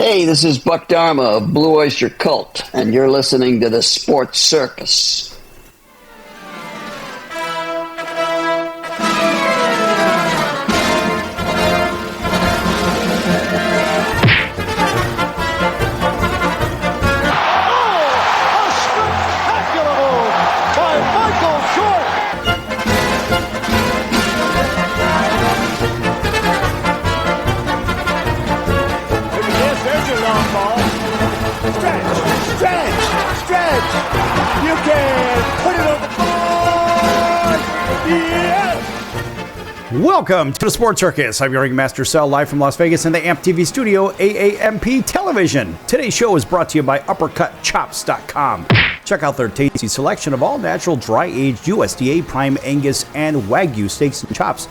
Hey, this is Buck Dharma of Blue Oyster Cult, and you're listening to the Sports Circus. Welcome to the Sports Circus. I'm your ringmaster, Sal, live from Las Vegas in the AMP TV studio, AAMP Television. Today's show is brought to you by UppercutChops.com. Check out their tasty selection of all natural, dry-aged USDA, prime Angus, and Wagyu steaks and chops.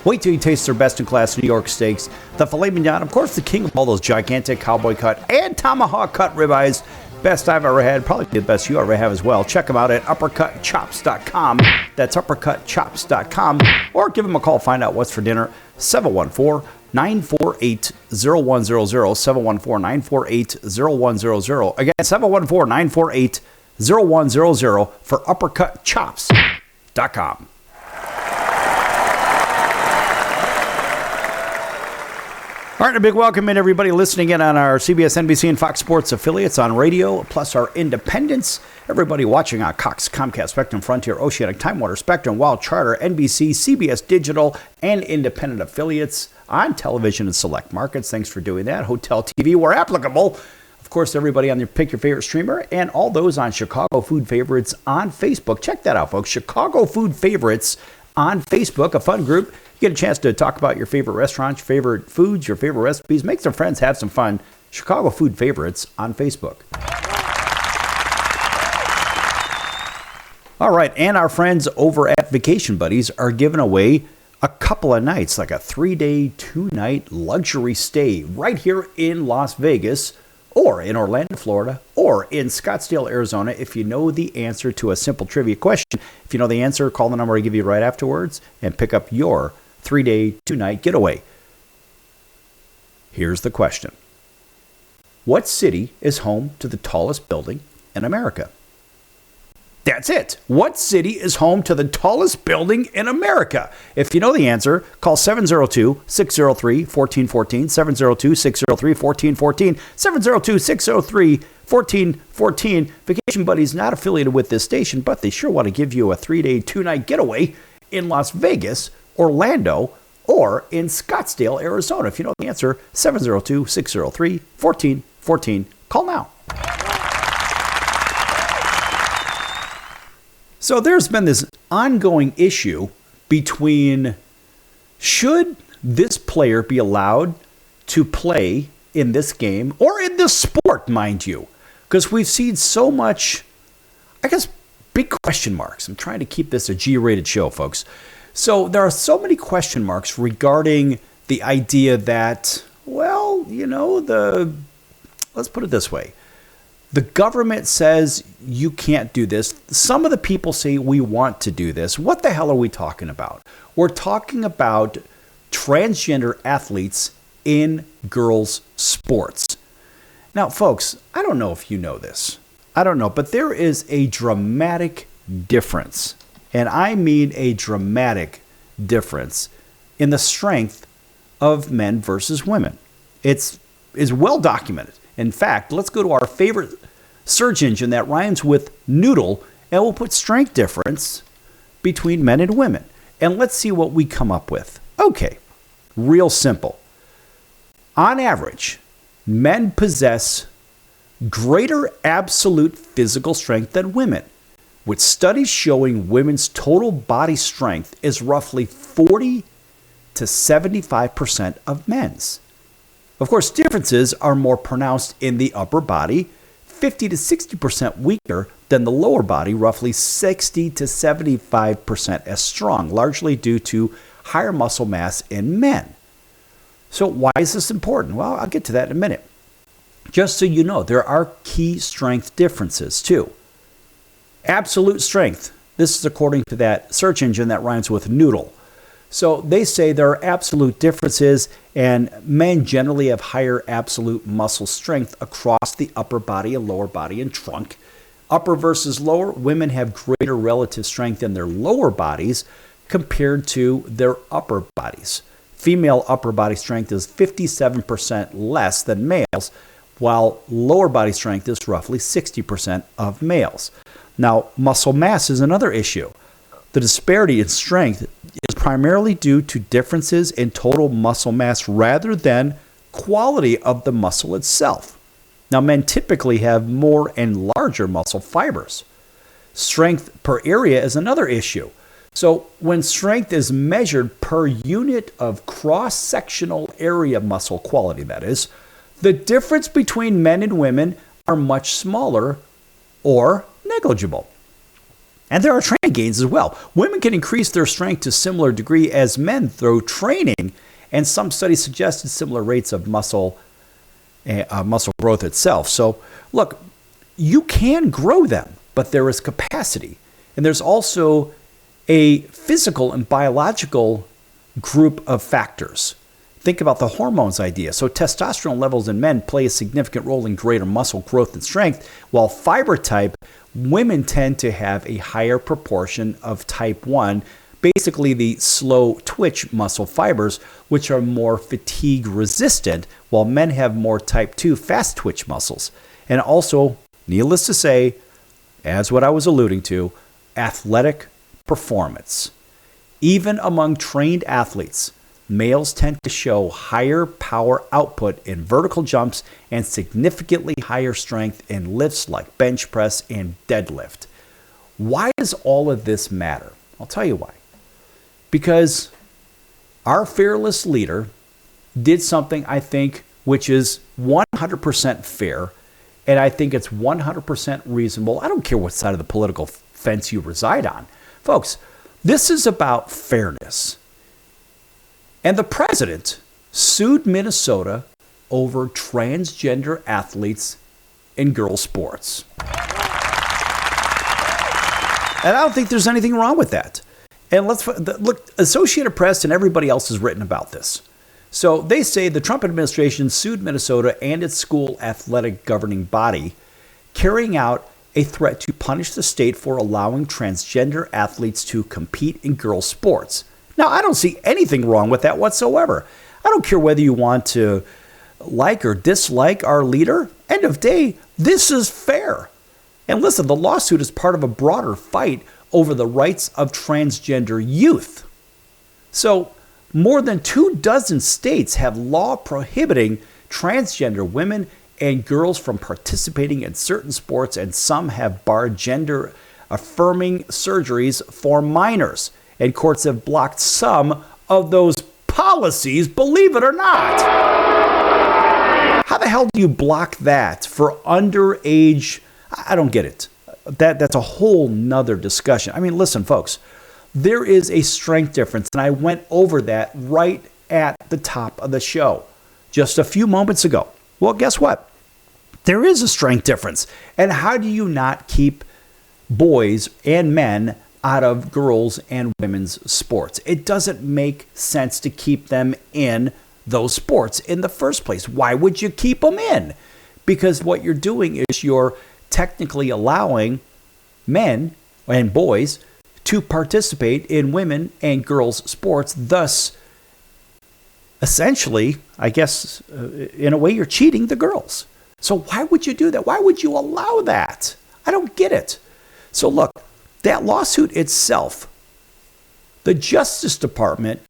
Wait till you taste their best-in-class New York steaks. The filet mignon, of course, the king of all those gigantic cowboy cut and tomahawk cut ribeyes. Best I've ever had, probably the best you ever have as well. Check them out at UppercutChops.com. That's UppercutChops.com. Or give them a call, find out what's for dinner. 714-948-0100. 714-948-0100. Again, 714-948-0100 for UppercutChops.com. All right, a big welcome in everybody listening in on our CBS, NBC, and Fox Sports affiliates on radio, plus our independents. Everybody watching on Cox, Comcast, Spectrum, Frontier, Oceanic, Time Warner, Spectrum, Wild, Charter, NBC, CBS Digital, and independent affiliates on television and select markets. Thanks for doing that. Hotel TV, where applicable. Of course, everybody on your pick your favorite streamer, and all those on Chicago Food Favorites on Facebook. Check that out, folks. Chicago Food Favorites on Facebook, a fun group. You get a chance to talk about your favorite restaurants, your favorite foods, your favorite recipes. Make some friends, have some fun. Chicago Food Favorites on Facebook. All right, and our friends over at Vacation Buddies are giving away a couple of nights, like a 3-day, 2-night luxury stay right here in Las Vegas, or in Orlando, Florida, or in Scottsdale, Arizona. If you know the answer to a simple trivia question, if you know the answer, call the number I give you right afterwards and pick up your 3-day, 2-night getaway. Here's the question. What city is home to the tallest building in America? That's it. What city is home to the tallest building in America? If you know the answer, call 702-603-1414, 702-603-1414, 702-603-1414. Vacation Buddies not affiliated with this station, but they sure want to give you a 3-day, 2-night getaway in Las Vegas, Orlando, or in Scottsdale, Arizona. If you know the answer, 702-603-1414. Call now. So there's been this ongoing issue between should this player be allowed to play in this game or in this sport, mind you, because we've seen so much, I guess, big question marks. I'm trying to keep this a G-rated show, folks. So there are so many question marks regarding the idea that, well, you know, let's put it this way. The government says you can't do this. Some of the people say we want to do this. What the hell are we talking about? We're talking about transgender athletes in girls' sports. Now, folks, I don't know if you know this. I don't know, but there is a dramatic difference, and I mean a dramatic difference in the strength of men versus women. It's well documented. In fact, let's go to our favorite search engine that rhymes with noodle, and we'll put strength difference between men and women. And let's see what we come up with. Okay, real simple. On average, men possess greater absolute physical strength than women, with studies showing women's total body strength is roughly 40 to 75% of men's. Of course, differences are more pronounced in the upper body, 50 to 60% weaker than the lower body, roughly 60 to 75% as strong, largely due to higher muscle mass in men. So why is this important? Well, I'll get to that in a minute. Just so you know, there are key strength differences too. Absolute strength. This is according to that search engine that rhymes with noodle. So they say there are absolute differences, and men generally have higher absolute muscle strength across the upper body and lower body and trunk. Upper versus lower, women have greater relative strength in their lower bodies compared to their upper bodies. Female upper body strength is 57% less than males, while lower body strength is roughly 60% of males. Now, muscle mass is another issue. The disparity in strength is primarily due to differences in total muscle mass rather than quality of the muscle itself. Now, men typically have more and larger muscle fibers. Strength per area is another issue. So, when strength is measured per unit of cross-sectional area muscle quality, that is, the difference between men and women are much smaller or negligible. And there are training gains as well. Women can increase their strength to a similar degree as men through training, and some studies suggested similar rates of muscle growth itself. So, look, you can grow them, but there is capacity. And there's also a physical and biological group of factors. Think about the hormones idea. So testosterone levels in men play a significant role in greater muscle growth and strength, while fiber type, women tend to have a higher proportion of type 1, basically the slow twitch muscle fibers, which are more fatigue resistant, while men have more type 2 fast twitch muscles. And also, needless to say, as what I was alluding to, athletic performance. Even among trained athletes, males tend to show higher power output in vertical jumps and significantly higher strength in lifts like bench press and deadlift. Why does all of this matter? I'll tell you why. Because our fearless leader did something, I think, which is 100% fair, and I think it's 100% reasonable. I don't care what side of the political fence you reside on. Folks, this is about fairness. And the president sued Minnesota over transgender athletes in girls' sports. And I don't think there's anything wrong with that. And let's look, Associated Press and everybody else has written about this. So they say the Trump administration sued Minnesota and its school athletic governing body, carrying out a threat to punish the state for allowing transgender athletes to compete in girls' sports. Now, I don't see anything wrong with that whatsoever. I don't care whether you want to like or dislike our leader. End of day, this is fair. And listen, the lawsuit is part of a broader fight over the rights of transgender youth. So, more than 24 states have law prohibiting transgender women and girls from participating in certain sports, and some have barred gender-affirming surgeries for minors. And courts have blocked some of those policies, believe it or not. How the hell do you block that for underage? I don't get it. That's a whole nother discussion. I mean, listen, folks, there is a strength difference, and I went over that right at the top of the show just a few moments ago. Well, guess what? There is a strength difference. And how do you not keep boys and men out of girls' and women's sports? It doesn't make sense to keep them in those sports in the first place. Why would you keep them in? Because what you're doing is you're technically allowing men and boys to participate in women and girls' sports. Thus, essentially, I guess, in a way, you're cheating the girls. So why would you do that? Why would you allow that? I don't get it. So look, that lawsuit itself, the Justice Department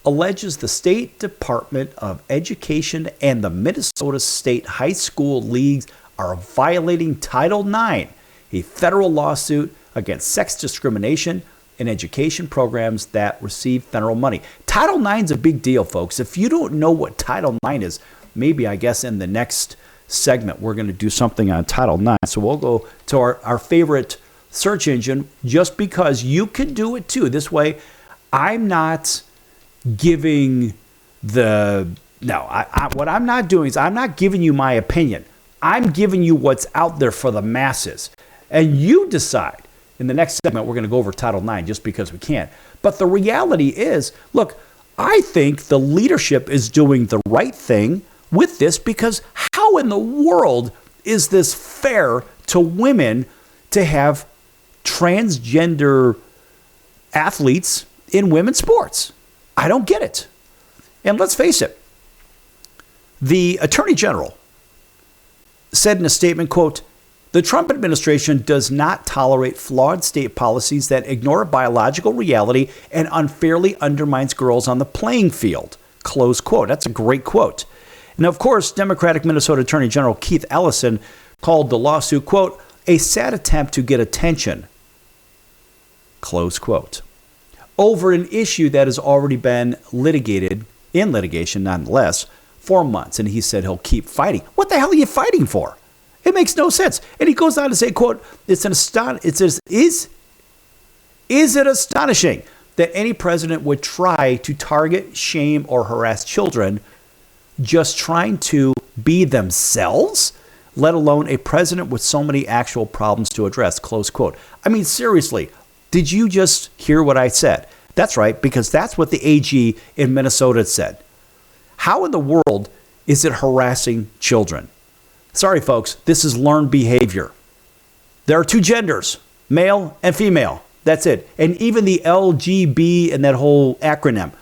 alleges the State Department of Education and the Minnesota State High School Leagues are violating Title IX, a federal lawsuit against sex discrimination in education programs that receive federal money. Title IX is a big deal, folks. If you don't know what Title IX is, maybe I guess in the next segment we're going to do something on Title IX. So we'll go to our favorite search engine, just because you can do it too. This way, I'm not giving what I'm not doing is I'm not giving you my opinion. I'm giving you what's out there for the masses. And you decide. In the next segment, we're going to go over Title IX just because we can't. But the reality is, look, I think the leadership is doing the right thing with this, because how in the world is this fair to women to have transgender athletes in women's sports? I don't get it. And let's face it, the Attorney General said in a statement, quote, "The Trump administration does not tolerate flawed state policies that ignore biological reality and unfairly undermines girls on the playing field." Close quote. That's a great quote. And of course, Democratic Minnesota Attorney General Keith Ellison called the lawsuit, quote, "a sad attempt to get attention," close quote, over an issue that has already been litigated, in litigation nonetheless, for months. And he said he'll keep fighting. What the hell are you fighting for? It makes no sense. And he goes on to say, quote, is it astonishing that any president would try to target, shame, or harass children just trying to be themselves, let alone a president with so many actual problems to address, close quote. I mean, seriously, did you just hear what I said? That's right, because that's what the AG in Minnesota said. How in the world is it harassing children? Sorry, folks, this is learned behavior. There are two genders, male and female. That's it. And even the LGB and that whole acronym,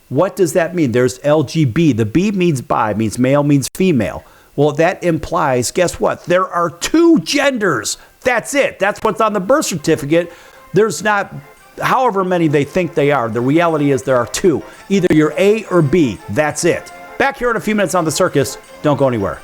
what does that mean? There's LGB. The B means bi, means male, means female. Well, that implies, guess what? There are two genders. That's it. That's what's on the birth certificate. There's not however many they think they are. The reality is there are two. Either you're A or B. That's it. Back here in a few minutes on The Circus. Don't go anywhere.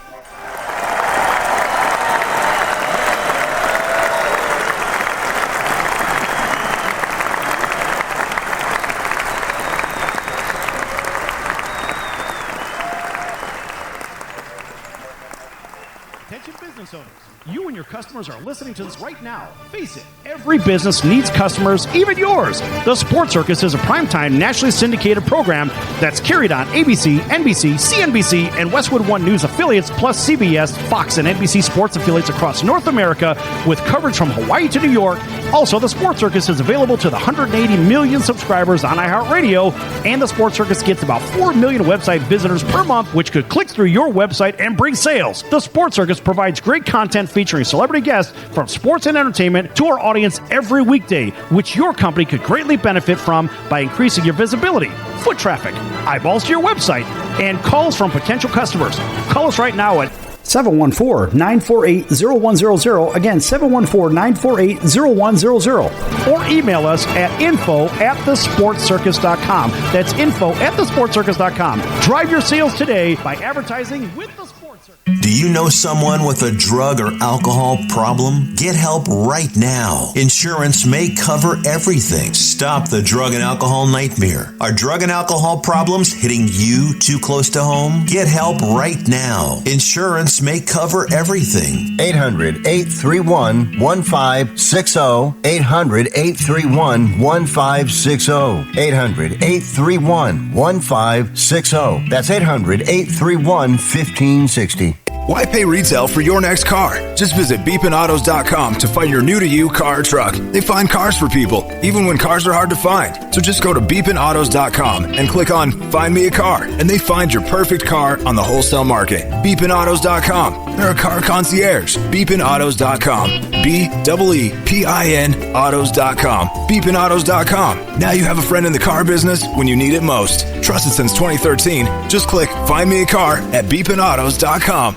Attention business owners. You and your customers are listening to this right now. Face it, every business needs customers, even yours. The Sports Circus is a primetime nationally syndicated program that's carried on ABC, NBC, CNBC, and Westwood One News affiliates, plus CBS, Fox, and NBC sports affiliates across North America, with coverage from Hawaii to New York. Also, the Sports Circus is available to the 180 million subscribers on iHeartRadio, and the Sports Circus gets about 4 million website visitors per month, which could click through your website and bring sales. The Sports Circus provides great content featuring celebrity guests from sports and entertainment to our audience every weekday, which your company could greatly benefit from by increasing your visibility, foot traffic, eyeballs to your website, and calls from potential customers. Call us right now at 714-948-0100. Again, 714-948-0100. Or email us at info@thesportscircus.com. That's info@thesportscircus.com. Drive your sales today by advertising with the Sports Circus. Do you know someone with a drug or alcohol problem? Get help right now. Insurance may cover everything. Stop the drug and alcohol nightmare. Are drug and alcohol problems hitting you too close to home? Get help right now. Insurance may cover everything. 800-831-1560. 800-831-1560. 800-831-1560. That's 800-831-1560. Why pay retail for your next car? Just visit beepinautos.com to find your new-to-you car or truck. They find cars for people, even when cars are hard to find. So just go to beepinautos.com and click on Find Me a Car, and they find your perfect car on the wholesale market. Beepinautos.com. They're a car concierge. Beepinautos.com. BEEPIN autos.com. Beepinautos.com. Now you have a friend in the car business when you need it most. Trusted since 2013. Just click Find Me a Car at beepinautos.com.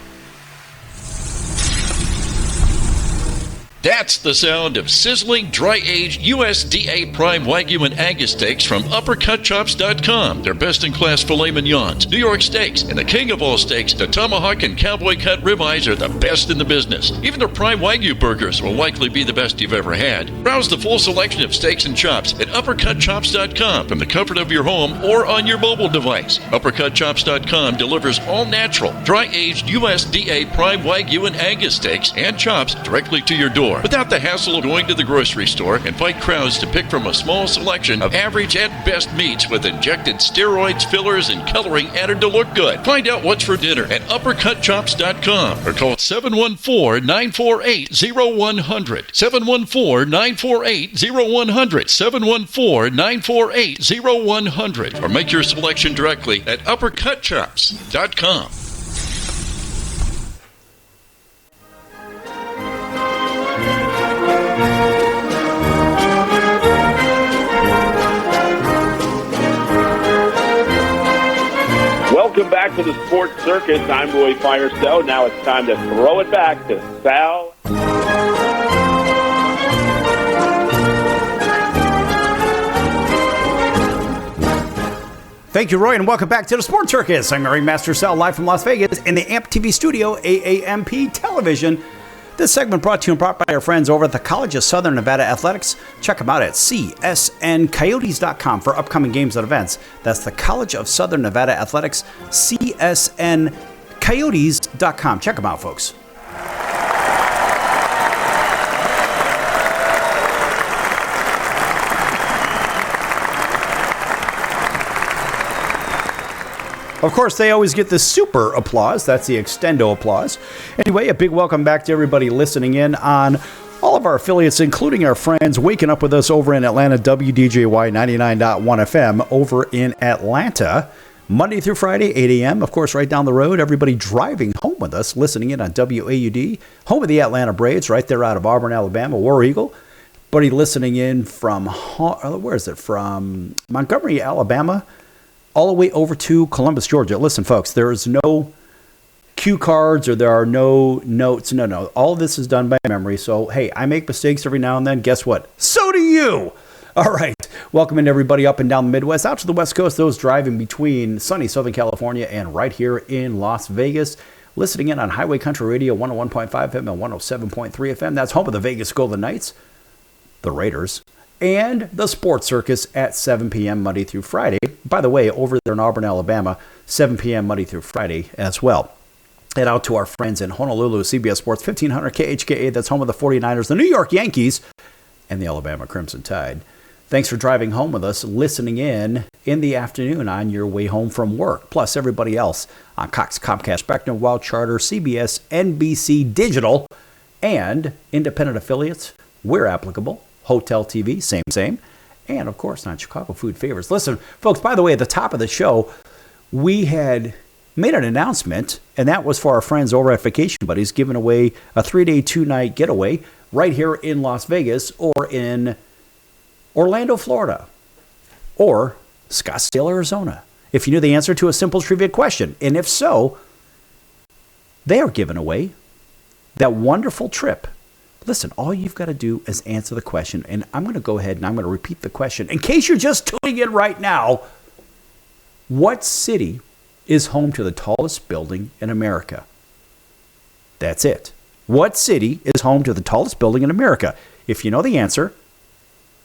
That's the sound of sizzling, dry-aged USDA Prime Wagyu and Angus steaks from UpperCutChops.com. Their best-in-class filet mignons, New York steaks, and the king of all steaks, the tomahawk and cowboy cut ribeyes are the best in the business. Even their Prime Wagyu burgers will likely be the best you've ever had. Browse the full selection of steaks and chops at UpperCutChops.com from the comfort of your home or on your mobile device. UpperCutChops.com delivers all natural, dry-aged USDA Prime Wagyu and Angus steaks and chops directly to your door. store without the hassle of going to the grocery store and fight crowds to pick from a small selection of average at best meats with injected steroids, fillers, and coloring added to look good. Find out what's for dinner at uppercutchops.com or call 714-948-0100. 714-948-0100. 714-948-0100. Or make your selection directly at uppercutchops.com. Welcome back to the Sports Circus. I'm Roy Firestone. Now it's time to throw it back to Sal. Thank you, Roy, and welcome back to the Sports Circus. I'm Mary Master Sal, live from Las Vegas in the AMP TV studio, AAMP Television. This segment brought to you and brought by our friends over at the College of Southern Nevada Athletics. Check them out at csncoyotes.com for upcoming games and events. That's the College of Southern Nevada Athletics, csncoyotes.com. Check them out, folks. Of course, they always get the super applause. That's the extendo applause. Anyway, a big welcome back to everybody listening in on all of our affiliates, including our friends waking up with us over in Atlanta, WDJY 99.1 FM over in Atlanta, Monday through Friday, 8 a.m. Of course, right down the road, everybody driving home with us, listening in on WAUD, home of the Atlanta Braves, right there out of Auburn, Alabama, War Eagle. Buddy listening in from, where is it, from Montgomery, Alabama, all the way over to Columbus, Georgia. Listen, folks, there is no cue cards or there are no notes. No. All of this is done by memory. So, hey, I make mistakes every now and then. Guess what? So do you. All right. Welcoming everybody up and down the Midwest, out to the West Coast, those driving between sunny Southern California and right here in Las Vegas. Listening in on Highway Country Radio 101.5 FM and 107.3 FM. That's home of the Vegas Golden Knights, the Raiders, and the Sports Circus at 7 p.m. Monday through Friday. By the way, over there in Auburn, Alabama, 7 p.m. Monday through Friday as well. And out to our friends in Honolulu, CBS Sports 1500 KHKA. That's home of the 49ers, the New York Yankees, and the Alabama Crimson Tide. Thanks for driving home with us, listening in the afternoon on your way home from work. Plus everybody else on Cox, Comcast, Spectrum, Wild Charter, CBS, NBC Digital, and independent affiliates where applicable. Hotel TV, same. And, of course, on Chicago Food Favorites. Listen, folks, by the way, at the top of the show, we had made an announcement, and that was for our friends over at Vacation Buddies, giving away a 3-day, 2-night getaway right here in Las Vegas or in Orlando, Florida, or Scottsdale, Arizona. If you knew the answer to a simple trivia question, and if so, they are giving away that wonderful trip. Listen, all you've got to do is answer the question, and I'm going to go ahead and I'm going to repeat the question. In case you're just tuning in right now, what city is home to the tallest building in America? That's it. What city is home to the tallest building in America? If you know the answer,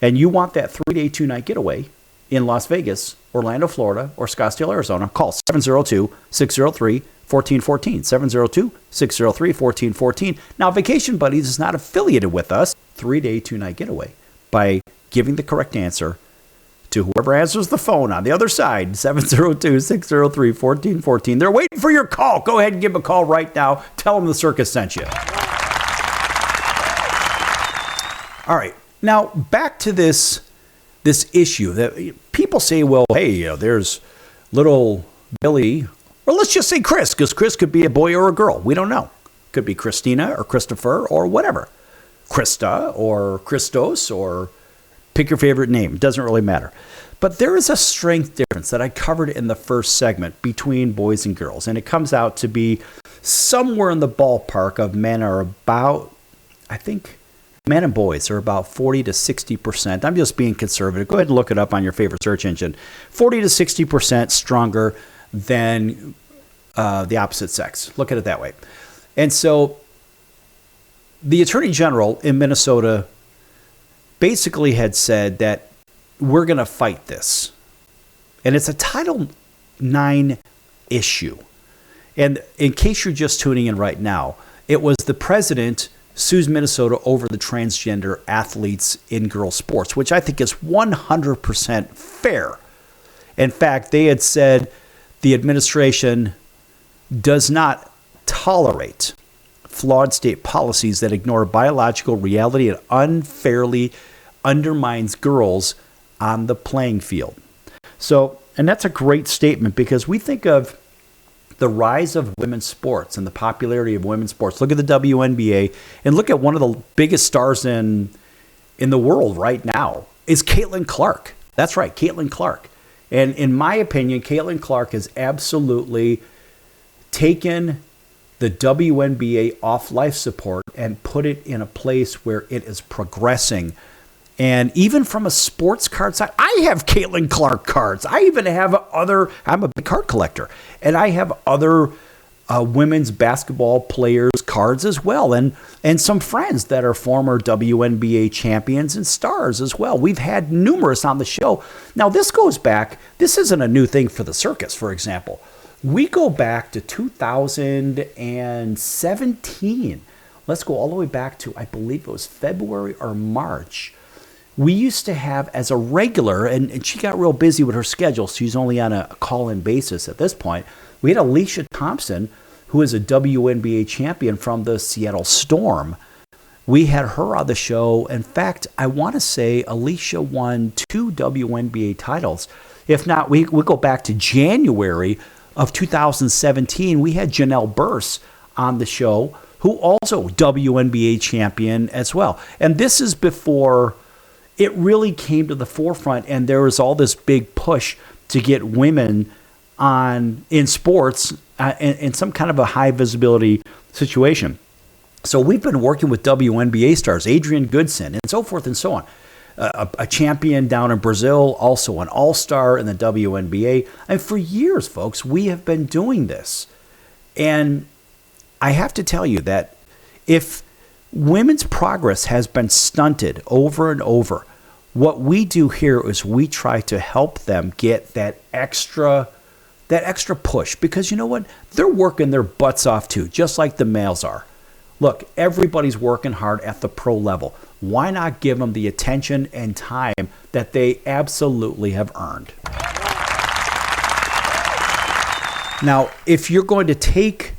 and you want that 3-day, 2-night getaway in Las Vegas, Orlando, Florida, or Scottsdale, Arizona, call 702-603-1414. 702-603-1414. Now, Vacation Buddies is not affiliated with us. 3-day, 2-night getaway by giving the correct answer to whoever answers the phone on the other side, 702-603-1414. They're waiting for your call. Go ahead and give them a call right now. Tell them the circus sent you. All right. Now, back to this issue that people say, well, hey, there's little Billy. Or let's just say Chris, because Chris could be a boy or a girl. We don't know. Could be Christina or Christopher or whatever. Krista or Christos or pick your favorite name. Doesn't really matter. But there is a strength difference that I covered in the first segment between boys and girls. And it comes out to be somewhere in the ballpark of men are about, I think, men and boys are about 40 to 60%. I'm just being conservative. Go ahead and look it up on your favorite search engine. 40 to 60% stronger than the opposite sex. Look at it that way. And so the Attorney General in Minnesota basically had said that we're going to fight this. And it's a Title IX issue. And in case you're just tuning in right now, it was the president sues Minnesota over the transgender athletes in girls sports, which I think is 100% fair. In fact, they had said the administration does not tolerate flawed state policies that ignore biological reality and unfairly undermines girls on the playing field. So, and that's a great statement, because we think of the rise of women's sports and the popularity of women's sports. Look at the WNBA, and look at one of the biggest stars in the world right now is Caitlin Clark. That's right, Caitlin Clark. And in my opinion, Caitlin Clark has absolutely taken the WNBA off life support and put it in a place where it is progressing. And even from a sports card side, I have Caitlin Clark cards. I even have I'm a big card collector, and I have other women's basketball players' cards as well, and some friends that are former WNBA champions and stars as well. We've had numerous on the show. Now, this goes back, this isn't a new thing for the circus, for example. We go back to 2017. Let's go all the way back to, I believe it was February or March. We used to have as a regular, and she got real busy with her schedule, so she's only on a call-in basis at this point. We had Alicia Thompson, who is a WNBA champion from the Seattle Storm. We had her on the show. In fact, I want to say Alicia won 2 WNBA titles. If not, we go back to January of 2017. We had Janelle Burse on the show, who also WNBA champion as well. And this is before it really came to the forefront, and there was all this big push to get women in sports in some kind of a high visibility situation. So we've been working with WNBA stars, Adrian Goodson, and so forth and so on. A champion down in Brazil, also an all-star in the WNBA. And for years, folks, we have been doing this. And I have to tell you that if women's progress has been stunted over and over, what we do here is we try to help them get that extra push, because you know what? They're working their butts off too, just like the males are. Look, everybody's working hard at the pro level. Why not give them the attention and time that they absolutely have earned? Now, if you're going to take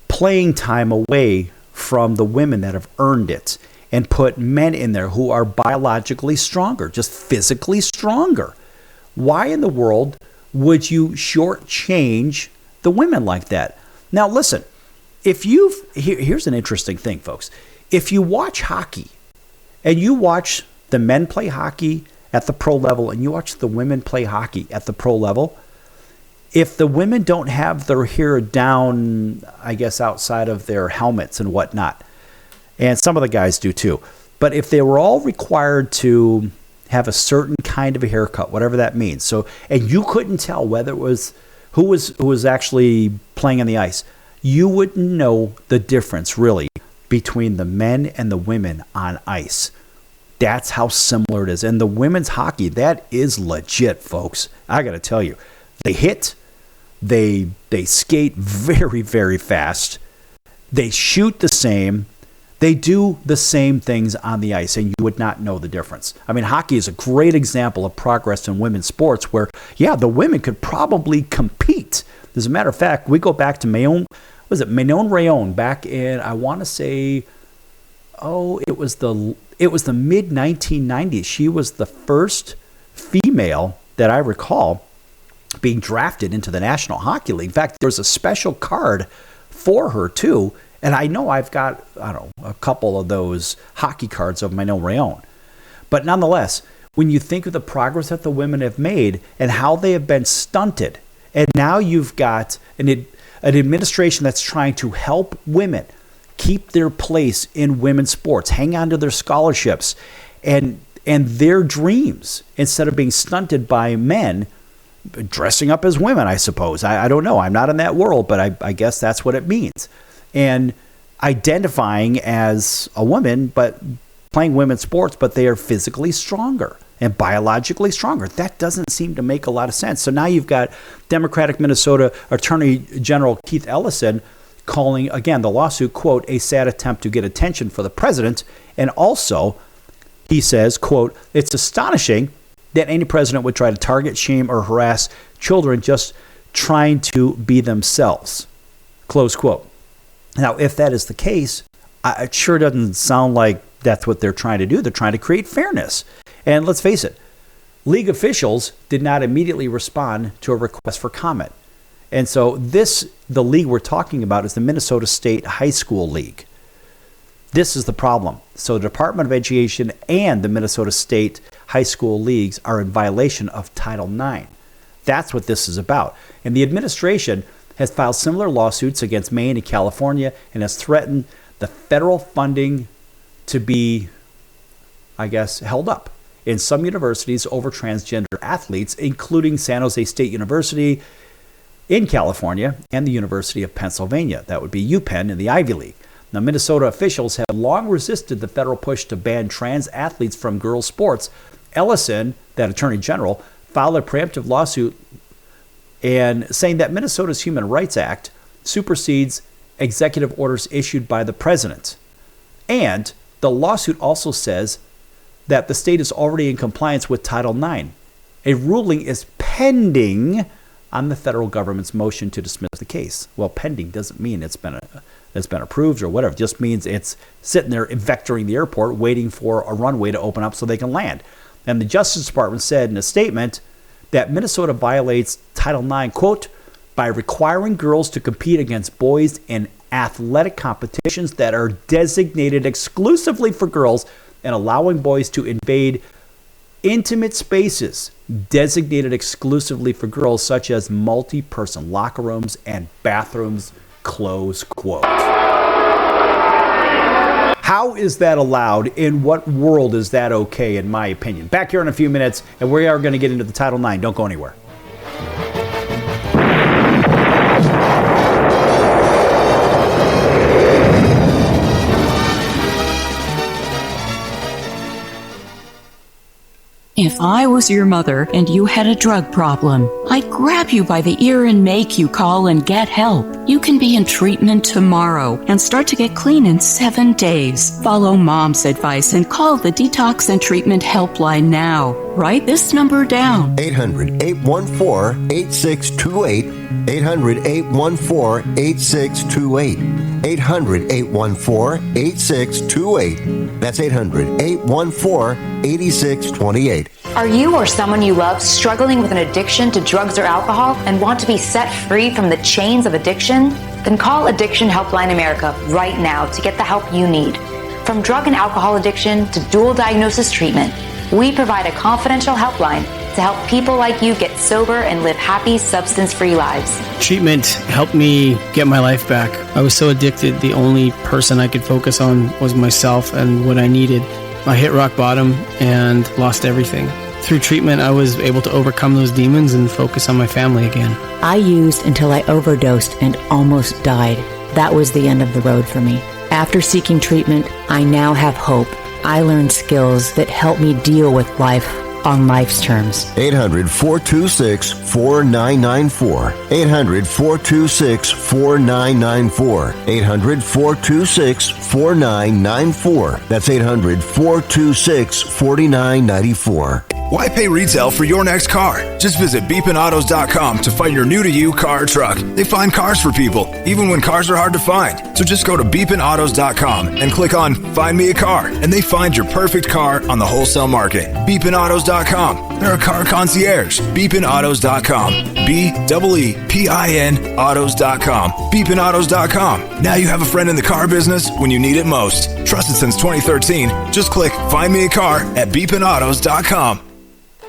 playing time away from the women that have earned it and put men in there who are biologically stronger, just physically stronger, why in the world would you shortchange the women like that? Now, listen, here's an interesting thing, folks. If you watch hockey and you watch the men play hockey at the pro level and you watch the women play hockey at the pro level, if the women don't have their hair down, I guess, outside of their helmets and whatnot, and some of the guys do too, but if they were all required to have a certain kind of a haircut, whatever that means, so, and you couldn't tell whether it was who was actually playing on the ice, you wouldn't know the difference really between the men and the women on ice. That's how similar it is. And the women's hockey, that is legit, folks. I got to tell you, they hit, they skate very, very fast, they shoot the same, they do the same things on the ice, and you would not know the difference. I mean, hockey is a great example of progress in women's sports where, yeah, the women could probably compete. As a matter of fact, we go back to Manon Rayon back in, I want to say, it was the mid 1990s. She was the first female that I recall being drafted into the National Hockey League. In fact, there was a special card for her too. And I know I've got, a couple of those hockey cards of Manon Rayon. But nonetheless, when you think of the progress that the women have made and how they have been stunted, and now you've got an administration that's trying to help women keep their place in women's sports, hang on to their scholarships and their dreams, instead of being stunted by men dressing up as women, I suppose. I don't know. I'm not in that world, but I guess that's what it means. And identifying as a woman, but playing women's sports, but they are physically stronger and biologically stronger. That doesn't seem to make a lot of sense. So now you've got Democratic Minnesota Attorney General Keith Ellison calling, again, the lawsuit, quote, a sad attempt to get attention for the president. And also, he says, quote, it's astonishing that any president would try to target, shame, or harass children just trying to be themselves, close quote. Now, if that is the case, it sure doesn't sound like that's what they're trying to do. They're trying to create fairness. And let's face it, league officials did not immediately respond to a request for comment. And so the league we're talking about is the Minnesota State High School League. This is the problem. So the Department of Education and the Minnesota State High School Leagues are in violation of Title IX. That's what this is about. And the administration has filed similar lawsuits against Maine and California and has threatened the federal funding to be, I guess, held up in some universities over transgender athletes, including San Jose State University in California and the University of Pennsylvania. That would be UPenn in the Ivy League. Now, Minnesota officials have long resisted the federal push to ban trans athletes from girls' sports. Ellison, that attorney general, filed a preemptive lawsuit and saying that Minnesota's Human Rights Act supersedes executive orders issued by the president. And the lawsuit also says that the state is already in compliance with Title IX. A ruling is pending on the federal government's motion to dismiss the case. Well, pending doesn't mean it's been approved or whatever. It just means it's sitting there vectoring the airport, waiting for a runway to open up so they can land. And the Justice Department said in a statement that Minnesota violates Title IX, quote, by requiring girls to compete against boys in athletic competitions that are designated exclusively for girls and allowing boys to invade intimate spaces designated exclusively for girls, such as multi-person locker rooms and bathrooms, close quote. How is that allowed? In what world is that okay, in my opinion? Back here in a few minutes, and we are going to get into the Title IX. Don't go anywhere. If I was your mother and you had a drug problem, I'd grab you by the ear and make you call and get help. You can be in treatment tomorrow and start to get clean in 7 days. Follow Mom's advice and call the Detox and Treatment Helpline now. Write this number down. 800-814-8628. 800-814-8628. 800-814-8628. That's 800-814-8628. Are you or someone you love struggling with an addiction to drugs or alcohol and want to be set free from the chains of addiction? Then call Addiction Helpline America right now to get the help you need. From drug and alcohol addiction to dual diagnosis treatment, we provide a confidential helpline to help people like you get sober and live happy, substance-free lives. Treatment helped me get my life back. I was so addicted, the only person I could focus on was myself and what I needed. I hit rock bottom and lost everything. Through treatment, I was able to overcome those demons and focus on my family again. I used until I overdosed and almost died. That was the end of the road for me. After seeking treatment, I now have hope. I learned skills that help me deal with life on life's terms. 800-426-4994. 800-426-4994. 800-426-4994. That's 800-426-4994. Why pay retail for your next car? Just visit beepinautos.com to find your new-to-you car or truck. They find cars for people, even when cars are hard to find. So just go to beepinautos.com and click on Find Me a Car, and they find your perfect car on the wholesale market. Beepinautos.com. They're a car concierge. Beepinautos.com. BEEPIN autos.com. Beepinautos.com. Now you have a friend in the car business when you need it most. Trusted since 2013. Just click Find Me a Car at beepinautos.com.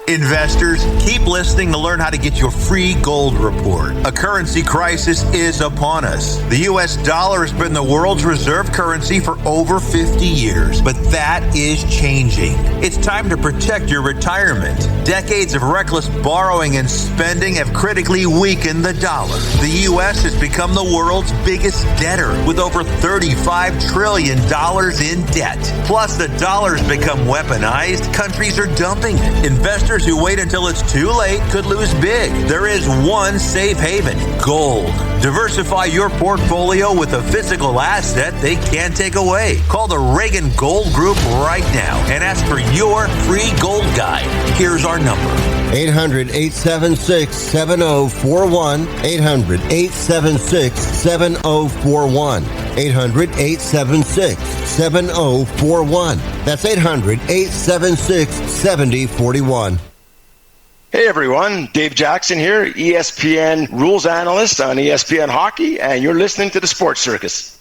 Investors, keep listening to learn how to get your free gold report. A currency crisis is upon us. The U.S. dollar has been the world's reserve currency for over 50 years, but that is changing. It's time to protect your retirement. Decades of reckless borrowing and spending have critically weakened the dollar. The U.S. has become the world's biggest debtor with over $35 trillion in debt. Plus, the dollar's become weaponized. Countries are dumping it. Investors Players who wait until it's too late could lose big. There is one safe haven, gold. Diversify your portfolio with a physical asset they can't take away. Call the Reagan Gold Group right now and ask for your free gold guide. Here's our number. 800-876-7041. 800-876-7041. 800-876-7041. That's 800-876-7041. Hey everyone, Dave Jackson here, ESPN rules analyst on ESPN Hockey, and you're listening to the Sports Circus.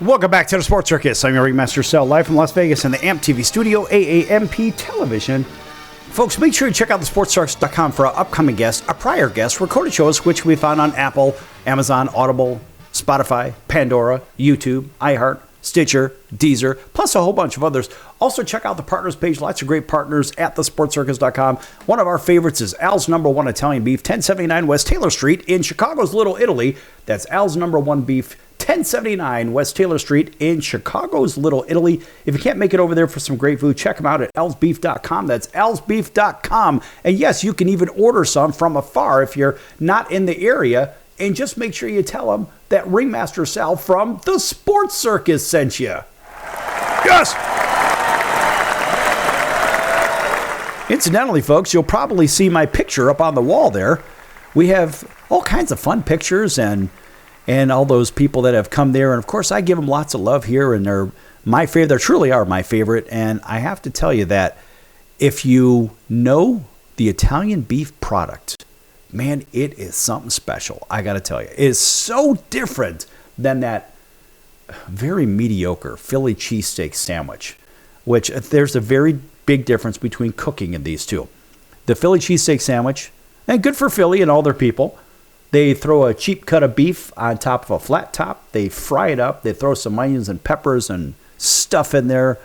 Welcome back to the Sports Circus. I'm your ringmaster, Sal, live from Las Vegas in the AMP TV studio, AAMP television. Folks, make sure you check out thesportscircus.com for our upcoming guests, our prior guests, recorded shows, which we found on Apple, Amazon, Audible, Spotify, Pandora, YouTube, iHeart, Stitcher, Deezer, plus a whole bunch of others. Also, check out the partners page. Lots of great partners at thesportscircus.com. One of our favorites is Al's Number One Italian Beef, 1079 West Taylor Street in Chicago's Little Italy. That's Al's Number One Beef, 1079 West Taylor Street in Chicago's Little Italy. If you can't make it over there for some great food, check them out at alsbeef.com. That's alsbeef.com. And yes, you can even order some from afar if you're not in the area. And just make sure you tell them that Ringmaster Sal from the Sports Circus sent you. Yes! Incidentally, folks, you'll probably see my picture up on the wall there. We have all kinds of fun pictures and all those people that have come there. And, of course, I give them lots of love here, and they're my favorite. They truly are my favorite. And I have to tell you that if you know the Italian beef product, man, it is something special. I got to tell you, it is so different than that very mediocre Philly cheesesteak sandwich, which there's a very big difference between cooking in these two. The Philly cheesesteak sandwich, and good for Philly and all their people, they throw a cheap cut of beef on top of a flat top. They fry it up. They throw some onions and peppers and stuff in there.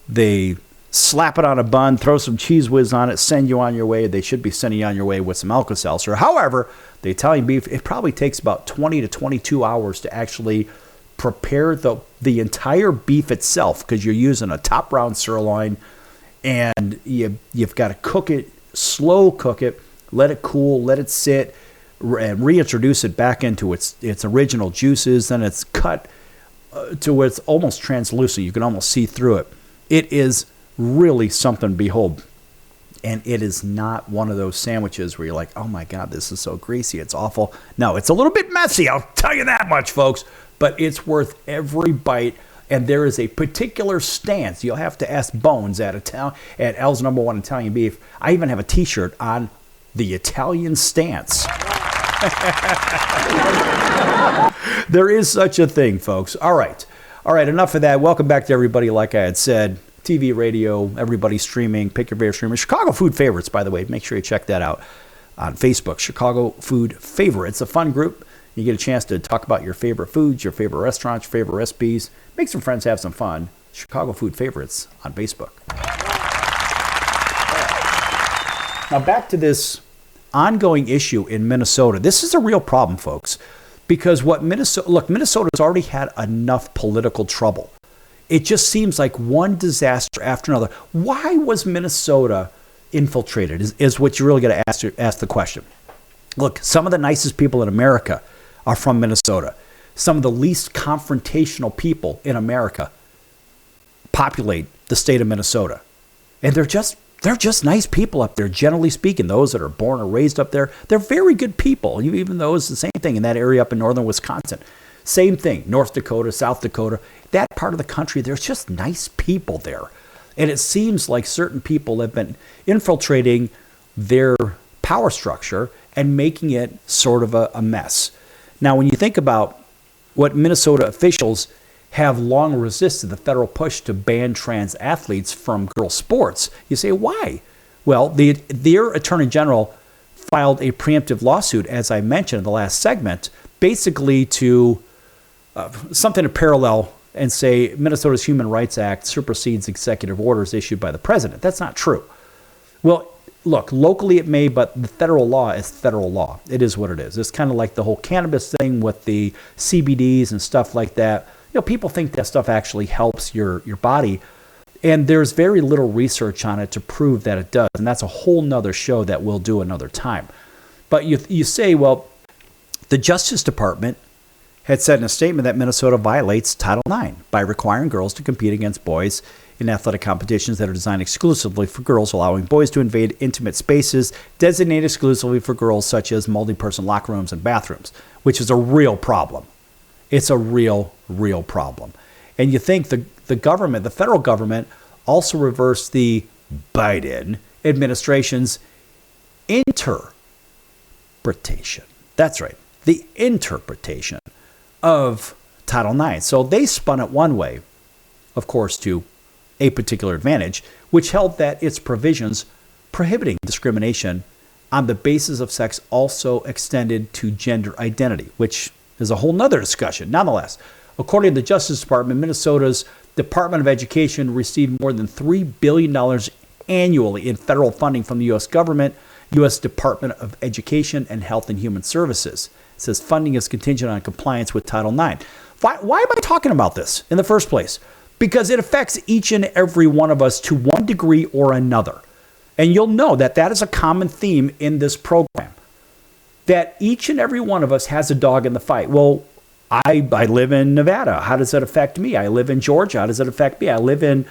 They slap it on a bun, throw some cheese whiz on it, send you on your way. They should be sending you on your way with some Alka-Seltzer. However, the Italian beef, it probably takes about 20 to 22 hours to actually prepare the entire beef itself, because you're using a top round sirloin, and you've got to cook it, slow cook it, let it cool, let it sit, and reintroduce it back into its original juices. Then it's cut to where it's almost translucent. You can almost see through it. It is really something to behold. And it is not one of those sandwiches where you're like, oh my God, this is so greasy, it's awful. No, it's a little bit messy, I'll tell you that much, folks. But it's worth every bite. And there is a particular stance. You'll have to ask Bones at Al's Number One Italian Beef. I even have a t-shirt on the Italian stance. There is such a thing, folks. All right, enough of that. Welcome back to everybody. Like I had said, TV, radio, everybody streaming. Pick your favorite streamer. Chicago Food Favorites, by the way. Make sure you check that out on Facebook. Chicago Food Favorites. It's a fun group. You get a chance to talk about your favorite foods, your favorite restaurants, your favorite recipes. Make some friends, have some fun. Chicago Food Favorites on Facebook. Now back to this ongoing issue in Minnesota. This is a real problem, folks, because Minnesota's already had enough political trouble. It just seems like one disaster after another. Why was Minnesota infiltrated is what you really got to ask the question. Look, some of the nicest people in America are from Minnesota. Some of the least confrontational people in America populate the state of Minnesota. And they're just nice people up there, generally speaking. Those that are born or raised up there, they're very good people. Even those, the same thing in that area up in northern Wisconsin. Same thing, North Dakota, South Dakota. That part of the country, there's just nice people there. And it seems like certain people have been infiltrating their power structure and making it sort of a mess. Now, when you think about what Minnesota officials have long resisted the federal push to ban trans athletes from girls' sports. You say, why? Well, their attorney general filed a preemptive lawsuit, as I mentioned in the last segment, basically to something to parallel and say Minnesota's Human Rights Act supersedes executive orders issued by the president. That's not true. Well, look, locally it may, but the federal law is federal law. It is what it is. It's kind of like the whole cannabis thing with the CBDs and stuff like that. People think that stuff actually helps your body, and there's very little research on it to prove that it does, and that's a whole nother show that we'll do another time. But you say, well, the Justice Department had said in a statement that Minnesota violates Title IX by requiring girls to compete against boys in athletic competitions that are designed exclusively for girls, allowing boys to invade intimate spaces designated exclusively for girls, such as multi-person locker rooms and bathrooms, which is a real problem. It's a real problem. And you think the government, the federal government, also reversed the Biden administration's interpretation. That's right, the interpretation of Title IX. So they spun it one way, of course, to a particular advantage, which held that its provisions prohibiting discrimination on the basis of sex also extended to gender identity, which is a whole nother discussion. Nonetheless, according to the Justice Department, Minnesota's Department of Education received more than $3 billion annually in federal funding from the U.S. government, U.S. Department of Education and Health and Human Services. It says funding is contingent on compliance with Title IX. Why am I talking about this in the first place? Because it affects each and every one of us to one degree or another. And you'll know that that is a common theme in this program, that each and every one of us has a dog in the fight. Well, I live in Nevada. How does that affect me? I live in Georgia. How does that affect me? I live in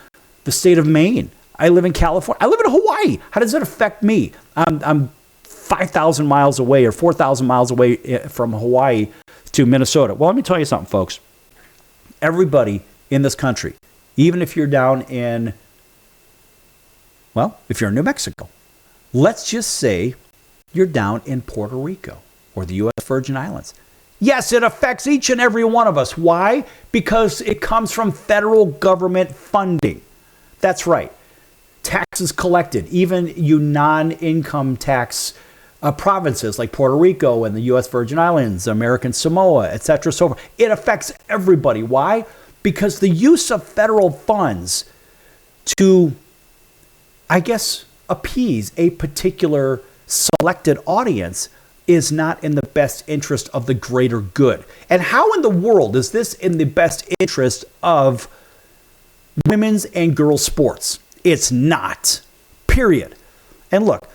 the state of Maine. I live in California. I live in Hawaii. How does that affect me? I'm 5,000 miles away or 4,000 miles away from Hawaii to Minnesota. Well, let me tell you something, folks. Everybody in this country, even if you're down in, well, if you're in New Mexico, let's just say you're down in Puerto Rico or the U.S. Virgin Islands. Yes, it affects each and every one of us. Why? Because it comes from federal government funding. That's right. Taxes collected, even you non-income tax provinces like Puerto Rico and the U.S. Virgin Islands, American Samoa, etc. So forth. It affects everybody. Why? Because the use of federal funds to, I guess, appease a particular selected audience is not in the best interest of the greater good. And how in the world is this in the best interest of women's and girls' sports? It's not. Period. And look,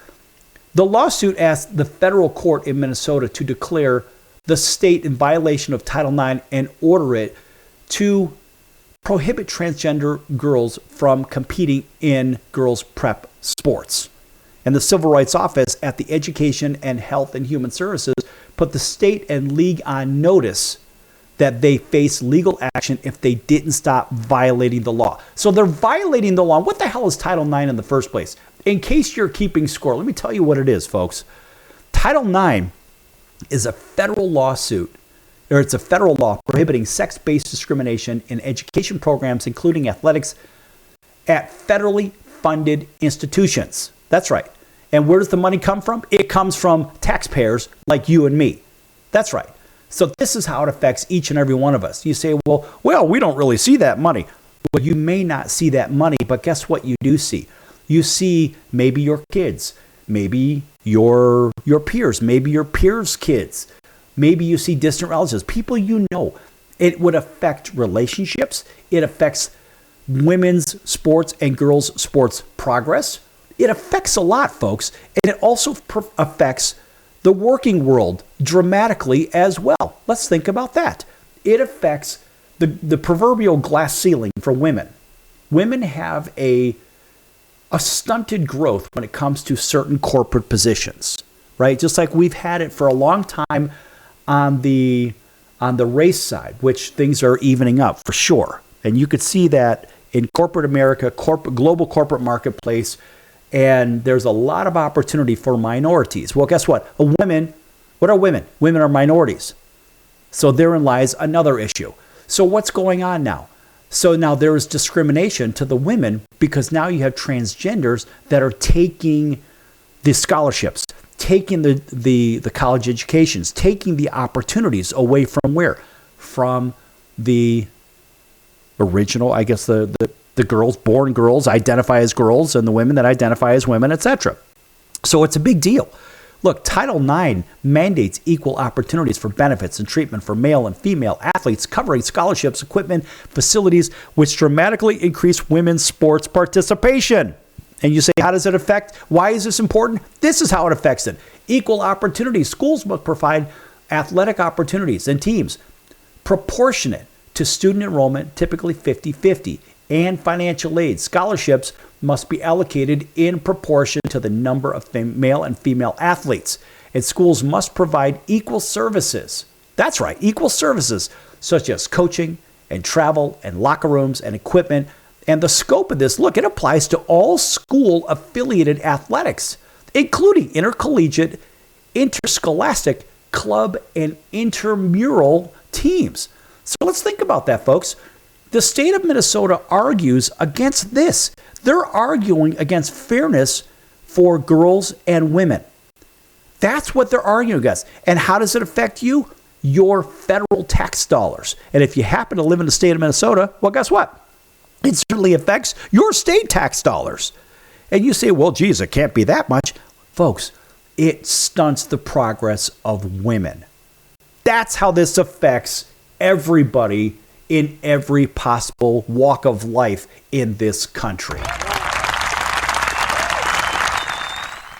the lawsuit asked the federal court in Minnesota to declare the state in violation of Title IX and order it to prohibit transgender girls from competing in girls' prep sports. And the Civil Rights Office at the Education and Health and Human Services put the state and league on notice that they face legal action if they didn't stop violating the law. So they're violating the law. What the hell is Title IX in the first place? In case you're keeping score, let me tell you what it is, folks. Title IX is a federal lawsuit, or it's a federal law prohibiting sex-based discrimination in education programs, including athletics, at federally funded institutions. That's right. And where does the money come from? It comes from taxpayers like you and me. That's right. So this is how it affects each and every one of us. You say, well, we don't really see that money. Well, you may not see that money, but guess what you do see? You see maybe your kids, maybe your peers, maybe your peers' kids. Maybe you see distant relatives, people you know. It would affect relationships. It affects women's sports and girls' sports progress. It affects a lot, folks. And it also affects the working world dramatically as well. Let's think about that. It affects the proverbial glass ceiling for women. Women have a stunted growth when it comes to certain corporate positions, right? Just like we've had it for a long time on the race side, which things are evening up for sure. And you could see that in corporate America, global corporate marketplace, and there's a lot of opportunity for minorities. Well, guess what? Women, what are women? Women are minorities. So therein lies another issue. So what's going on now? So now there is discrimination to the women because now you have transgenders that are taking the scholarships, taking the college educations, taking the opportunities away from where? From the original, I guess the girls, born girls, identify as girls, and the women that identify as women, etc. So it's a big deal. Look, Title IX mandates equal opportunities for benefits and treatment for male and female athletes, covering scholarships, equipment, facilities, which dramatically increase women's sports participation. And you say, how does it affect? Why is this important? This is how it affects it. Equal opportunities. Schools must provide athletic opportunities and teams proportionate to student enrollment, typically 50-50, and financial aid. Scholarships must be allocated in proportion to the number of male and female athletes. And schools must provide equal services. That's right, equal services, such as coaching and travel and locker rooms and equipment. And the scope of this, look, it applies to all school-affiliated athletics, including intercollegiate, interscholastic, club, and intramural teams. So let's think about that, folks. The state of Minnesota argues against this. They're arguing against fairness for girls and women. That's what they're arguing against. And how does it affect you? Your federal tax dollars. And if you happen to live in the state of Minnesota, well, guess what? It certainly affects your state tax dollars. And you say, well, geez, it can't be that much. Folks, it stunts the progress of women. That's how this affects everybody in every possible walk of life in this country.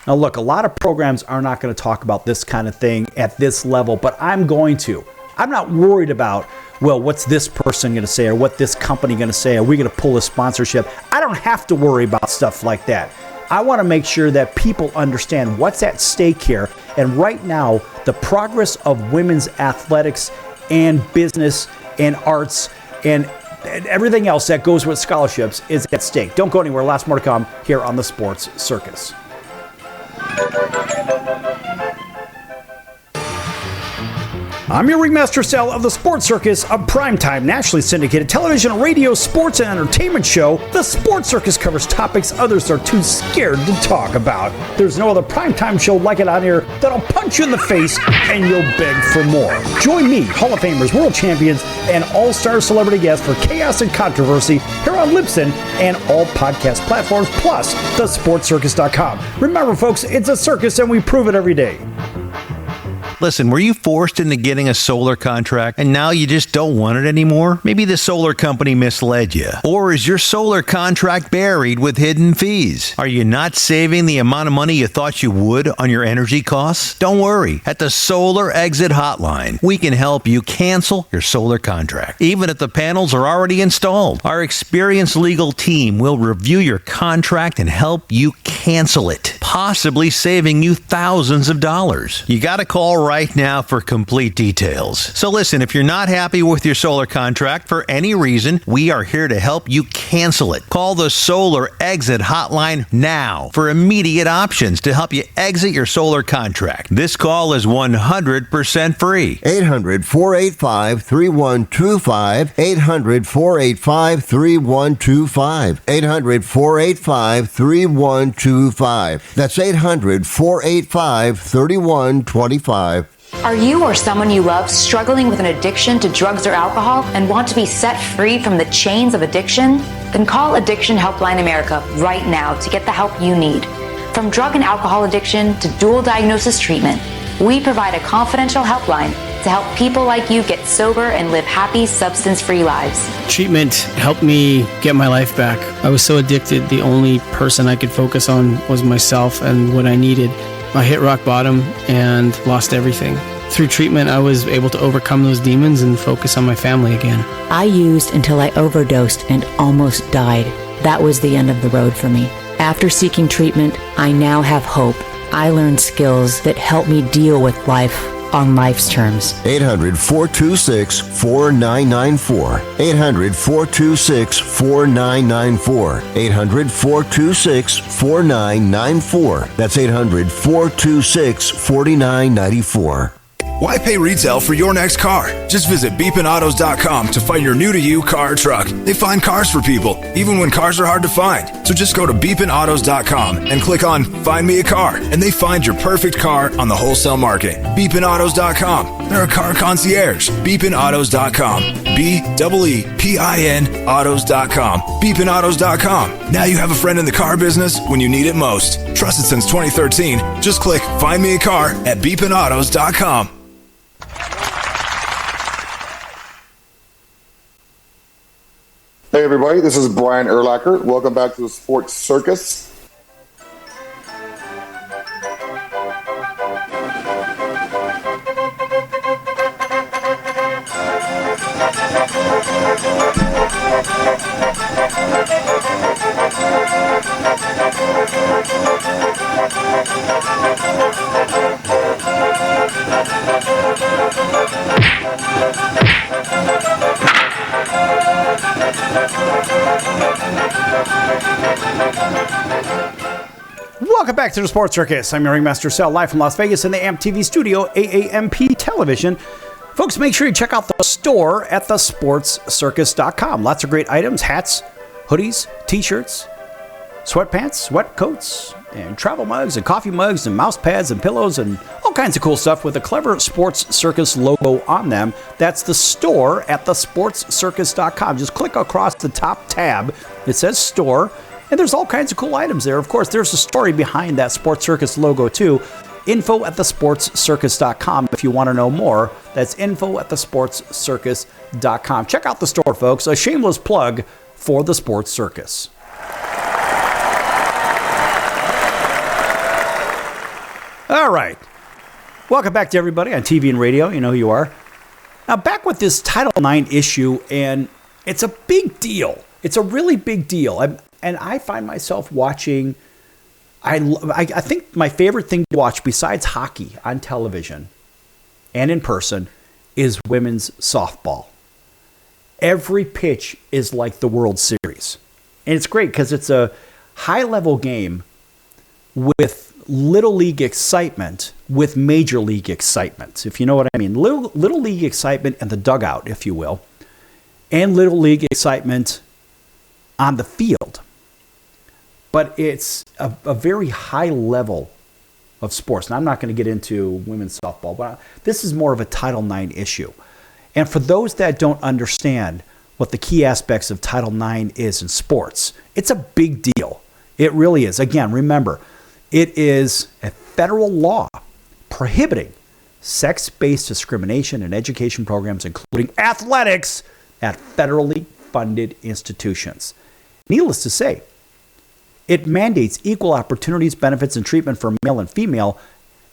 Now, look, a lot of programs are not going to talk about this kind of thing at this level, but I'm going to. I'm not worried about, well, what's this person going to say or what this company going to say? Are we going to pull a sponsorship? I don't have to worry about stuff like that. I want to make sure that people understand what's at stake here. And right now, the progress of women's athletics and business and arts and everything else that goes with scholarships is at stake. Don't go anywhere. Lots more to come here on the Sports Circus. I'm your ringmaster Sal of the Sports Circus, a primetime nationally syndicated television, radio, sports, and entertainment show. The Sports Circus covers topics others are too scared to talk about. There's no other primetime show like it on air that'll punch you in the face and you'll beg for more. Join me, Hall of Famers, world champions, and all-star celebrity guests for chaos and controversy here on Libsyn and all podcast platforms, plus thesportscircus.com. Remember, folks, it's a circus and we prove it every day. Listen, were you forced into getting a solar contract and now you just don't want it anymore? Maybe the solar company misled you. Or is your solar contract buried with hidden fees? Are you not saving the amount of money you thought you would on your energy costs? Don't worry. At the Solar Exit Hotline, we can help you cancel your solar contract, even if the panels are already installed. Our experienced legal team will review your contract and help you cancel it, possibly saving you thousands of dollars. You got to call right now for complete details. So listen, if you're not happy with your solar contract for any reason, we are here to help you cancel it. Call the Solar Exit Hotline now for immediate options to help you exit your solar contract. This call is 100% free. 800-485-3125. 800-485-3125. 800-485-3125. That's 800-485-3125. Are you or someone you love struggling with an addiction to drugs or alcohol and want to be set free from the chains of addiction? Then call Addiction Helpline America right now to get the help you need. From drug and alcohol addiction to dual diagnosis treatment, we provide a confidential helpline to help people like you get sober and live happy, substance-free lives. Treatment helped me get my life back. I was so addicted, the only person I could focus on was myself and what I needed. I hit rock bottom and lost everything. Through treatment, I was able to overcome those demons and focus on my family again. I used until I overdosed and almost died. That was the end of the road for me. After seeking treatment, I now have hope. I learned skills that help me deal with life on life's terms. 800-426-4994. 800-426-4994. 800-426-4994. That's 800-426-4994. Why pay retail for your next car? Just visit beepinautos.com to find your new-to-you car or truck. They find cars for people, even when cars are hard to find. So just go to beepinautos.com and click on Find Me a Car, and they find your perfect car on the wholesale market. Beepinautos.com. They're a car concierge. Beepinautos.com. B-E-E-P-I-N autos.com. Beepinautos.com. Now you have a friend in the car business when you need it most. Trusted since 2013. Just click Find Me a Car at beepinautos.com. Hey everybody, this is Brian Urlacher. Welcome back to the Sports Circus. Welcome back to the Sports Circus. I'm your ringmaster Sal, live from Las Vegas in the AMP TV studio, AAMP Television. Folks, make sure you check out the store at thesportscircus.com. Lots of great items, hats, hoodies, t-shirts, sweatpants, sweat coats, and travel mugs, and coffee mugs, and mouse pads, and pillows, and all kinds of cool stuff with a clever Sports Circus logo on them. That's the store at thesportscircus.com. Just click across the top tab. It says store. And there's all kinds of cool items there. Of course, there's a story behind that Sports Circus logo, too. Info at thesportscircus.com if you want to know more. That's info at thesportscircus.com. Check out the store, folks. A shameless plug for the Sports Circus. All right. Welcome back to everybody on TV and radio. You know who you are. Now, back with this Title IX issue, and it's a big deal. It's a really big deal. And I find myself watching, I think my favorite thing to watch besides hockey on television and in person is women's softball. Every pitch is like the World Series. And it's great because it's a high-level game with little league excitement with major league excitement, if you know what I mean. Little league excitement in the dugout, if you will, and little league excitement on the field. But it's a very high level of sports. And I'm not going to get into women's softball, but this is more of a Title IX issue. And for those that don't understand what the key aspects of Title IX is in sports, it's a big deal. It really is. Again, remember, it is a federal law prohibiting sex-based discrimination in education programs, including athletics, at federally funded institutions. Needless to say, it mandates equal opportunities, benefits, and treatment for male and female,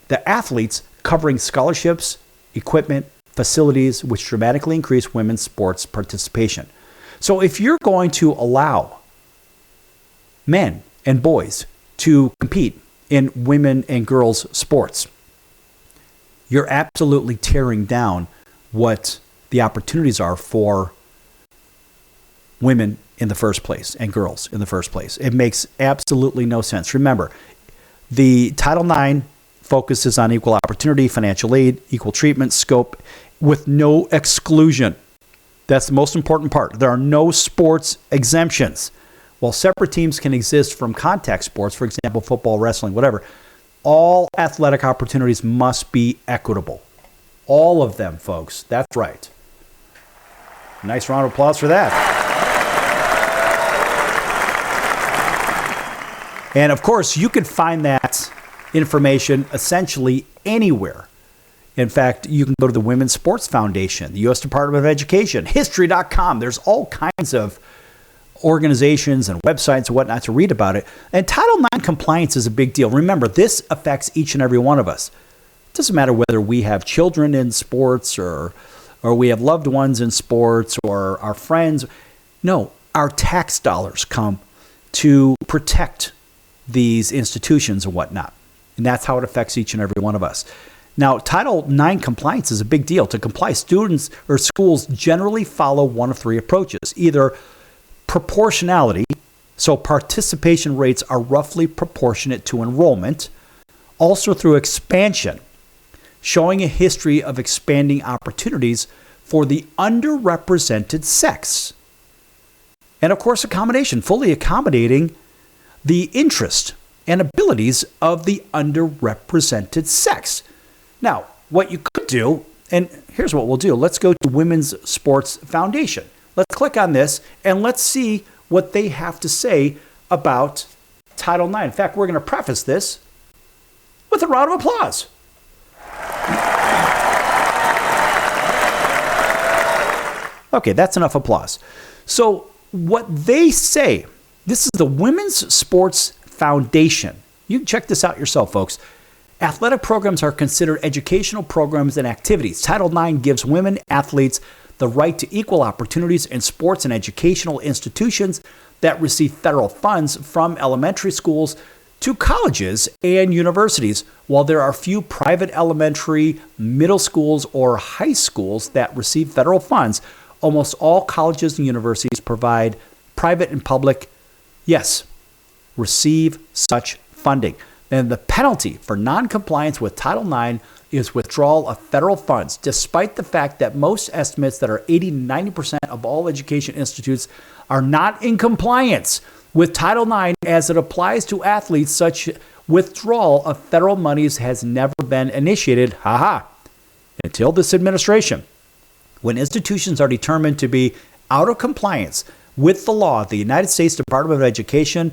the athletes, covering scholarships, equipment, facilities, which dramatically increase women's sports participation. So if you're going to allow men and boys to compete in women and girls sports, you're absolutely tearing down what the opportunities are for women in the first place and girls in the first place. It makes absolutely no sense. Remember, the Title IX focuses on equal opportunity, financial aid, equal treatment, scope, with no exclusion. That's the most important part. There are no sports exemptions. While separate teams can exist from contact sports, for example, football, wrestling, whatever, all athletic opportunities must be equitable. All of them, folks. That's right. Nice round of applause for that. And of course, you can find that information essentially anywhere. In fact, you can go to the Women's Sports Foundation, the U.S. Department of Education, history.com. There's all kinds of organizations and websites and whatnot to read about it. And Title IX compliance is a big deal. Remember, this affects each and every one of us. It doesn't matter whether we have children in sports or we have loved ones in sports or our friends. No, our tax dollars come to protect these institutions and whatnot. And that's how it affects each and every one of us. Now, Title IX compliance is a big deal. To comply, students or schools generally follow one of three approaches. Either proportionality, so participation rates are roughly proportionate to enrollment. Also through expansion, showing a history of expanding opportunities for the underrepresented sex. And of course, accommodation, fully accommodating the interest and abilities of the underrepresented sex. Now, what you could do, and here's what we'll do. Let's go to Women's Sports Foundation. Let's click on this and let's see what they have to say about Title IX. In fact, we're going to preface this with a round of applause. Okay, that's enough applause. So what they say, this is the Women's Sports Foundation. You can check this out yourself, folks. Athletic programs are considered educational programs and activities. Title IX gives women athletes the right to equal opportunities in sports and educational institutions that receive federal funds from elementary schools to colleges and universities. While there are few private elementary, middle schools, or high schools that receive federal funds, almost all colleges and universities provide private and public, yes, receive such funding. And the penalty for noncompliance with Title IX is withdrawal of federal funds, despite the fact that most estimates that are 80 to 90% of all education institutes are not in compliance with Title IX as it applies to athletes. Such withdrawal of federal monies has never been initiated, until this administration. When institutions are determined to be out of compliance with the law, the United States Department of Education,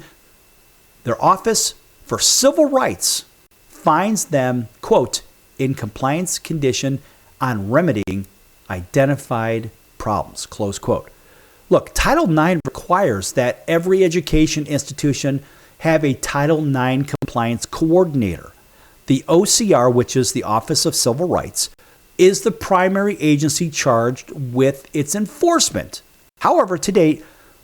their Office for Civil Rights, finds them, quote, in compliance condition on remedying identified problems, close quote. Look, Title IX requires that every education institution have a Title IX compliance coordinator. The OCR, which is the Office of Civil Rights, is the primary agency charged with its enforcement. However, to date,